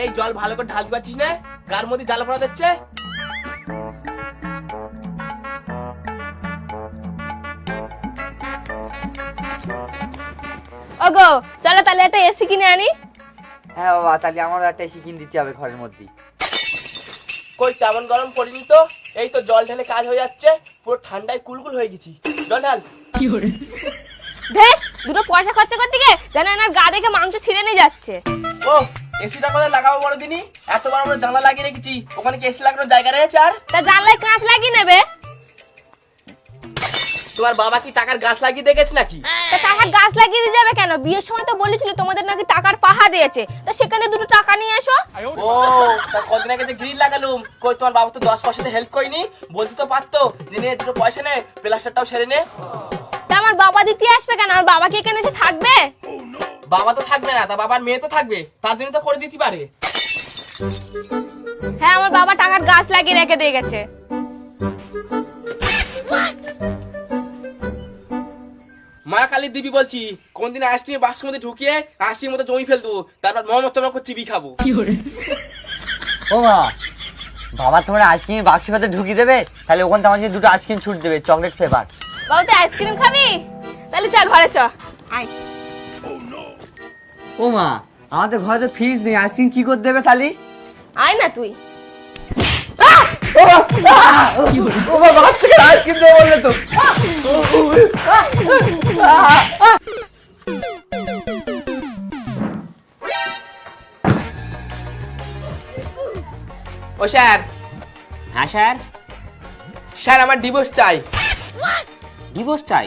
এই জল ভালো করে ঢালতে পারছিস না? গার মধ্যে জ্বালা পড়া দিচ্ছে। ওগো চলো তাহলে একটা এসি কিনে আনি। হ্যাঁ বাবা, তাহলে আমারও একটা এসি কিনে দিতে হবে ঘরের মধ্যে। কই তেমন গরম পড়িনি তো, এই তো জল ঢেলে কাজ হয়ে যাচ্ছে, পুরো ঠান্ডায় কুলকুল হয়ে গেছি। জল ঢাল। বেশ দুটো পয়সা খরচা করতে গিয়ে জানো না গা দেখে মাংস ছিঁড়ে নিয়ে যাচ্ছে। ও এসিটা কোথায় লাগাবো বড় দিনই? এত বড় আমরা জানলা লাগিয়ে রেখেছি, ওখানে কি এসি লাগানোর জায়গা রয়েছে? আর তা জানলায় কাঁচ লাগিয়ে নেবে। তোমার বাবা কি টাকার গাছ লাগিয়ে দেখেছে নাকি? তা টাকার গাছ লাগিয়ে দিয়ে যাবে কেন? বিয়ের সময় তো বলেছিল তোমাদের নাকি টাকার পাহা দিয়েছে, তা সেখানে দুটো টাকা নিয়ে এসো। ও তা কদিন আগে যে গ্রিল লাগালুম, কই তোমার বাবা তো 10 পয়সাতে হেল্প করিনি? বলতে তো পারতো দিনে দুটো পয়সা নে, প্লাস্টারটাও সেরে নে। তা আমার বাবা দিতে আসবে কেন? আমার বাবা কি এখানে এসে থাকবে? বাবা তো থাকবে না, তা বাবার মেয়ে তো থাকবে, তার জন্য তো করে দিতে পারে। হ্যাঁ আমার বাবা টাকার গাছ লাগিয়ে রেখে দিয়ে গেছে। মা কালী দিবি বলছি, কোনদিন আইসক্রিম বাক্সের মধ্যে ঢুকিয়ে আইসক্রিম মতো জমি ফেলবো, তারপর মমত করে চিবি খাবো। ও মা, বাবা তোমার আইসক্রিম বাক্সের ভেতরে ঢুকিয়ে দেবে, তাহলে ওখান থেকে আমাকে দুটো আইসক্রিম ছুট দেবে, চকলেট ফ্লেভার। বাবা তুই আইসক্রিম খাবি? তাহলে চল ঘরে চ। আয় ও মা, আমাদের ঘরে তো ফ্রিজ নেই, আইসক্রিম কি করে দেবে তাহলে? আয় না তুই। ও মা, বাচ্চাকে আইসক্রিম দেবে বললে তো। ও স্যার। হ্যাঁ স্যার। স্যার আমার ডিভোর্স চাই। ডিভোর্স চাই?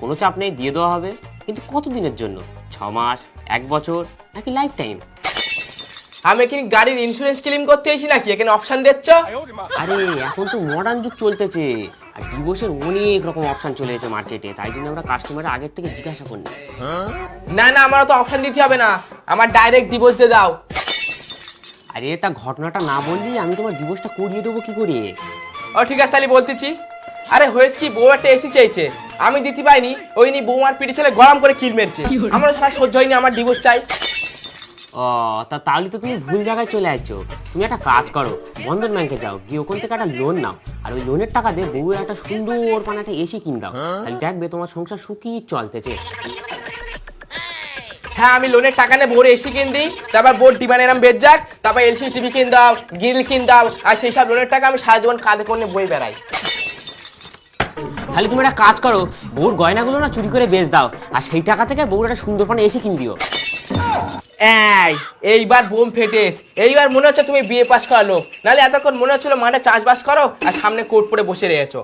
কোনো চাপ নেই, দিয়ে দেওয়া হবে, কিন্তু কতদিনের জন্য? 6 মাস, 1 বছর, নাকি লাইফ টাইম? আমি এখানে গাড়ির ইন্স্যুরেন্স ক্লেম করতে এসেছি নাকি? এখানে অপশন দিচ্ছ? আরে এখন তো মডার্ন যুগ চলতেছে, আর ডিভোর্সের অনেক রকম অপশন চলে এসেছে মার্কেটে, তাই জন্য আমরা কাস্টমারের আগের থেকে জিজ্ঞাসা করি। না না, আমার তো অপশন দিতে হবে না, আমার ডাইরেক্ট ডিভোর্স দিয়ে দাও। আরে এটা ঘটনাটা না বললি আমি তোমার ডিভোর্সটা করিয়ে দেবো কি করে? ও ঠিক আছে তাহলে বলতেছি। আরে হয়েছে কি, বউ একটা এসি চাইছে, আমি দিতে পাইনি, ওই নি বউ আর পিঠে ছেলে গরম করে কিল মেরছে, আমার সারা সহ্য হয়নি, আমার ডিভোর্স চাই। ও তাহলে তো তুমি ভুল জায়গায় চলে আসছো। তুমি একটা কাজ করো, বন্ধন ব্যাংকে যাও, গিয়ে ওখান থেকে একটা লোন নাও, আর ওই লোনের টাকা দিয়ে বউয়ের একটা সুন্দর মানে একটা এসি কিন দাও, তাহলে দেখবে তোমার সংসার সুখী চলতেছে। হ্যাঁ আমি লোনের টাকা নিয়ে বউরে এসি কিন দিই, তারপর বোর্ড ডিমান্ড এরম বেচ যাক, তারপর এলসি টিভি কিন দাও, গ্রিল কিন দাও, আর সেই সব লোনের টাকা আমি সারা জীবন কাঁধে করে বই বেড়াই। তাহলে তুমি একটা কাজ করো, বউর গয়নাগুলো না চুরি করে বেচ দাও, আর সেই টাকা থেকে বউর একটা সুন্দর পানে এসি কিন দিও। এইবার বোম ফেটেস, এইবার মনে হচ্ছে তুমি বিয়ে পাস করা লোক, নাহলে এতক্ষণ মনে হচ্ছিল মাঠে চাষবাস করো আর সামনে কোট পরে বসে রয়েছো।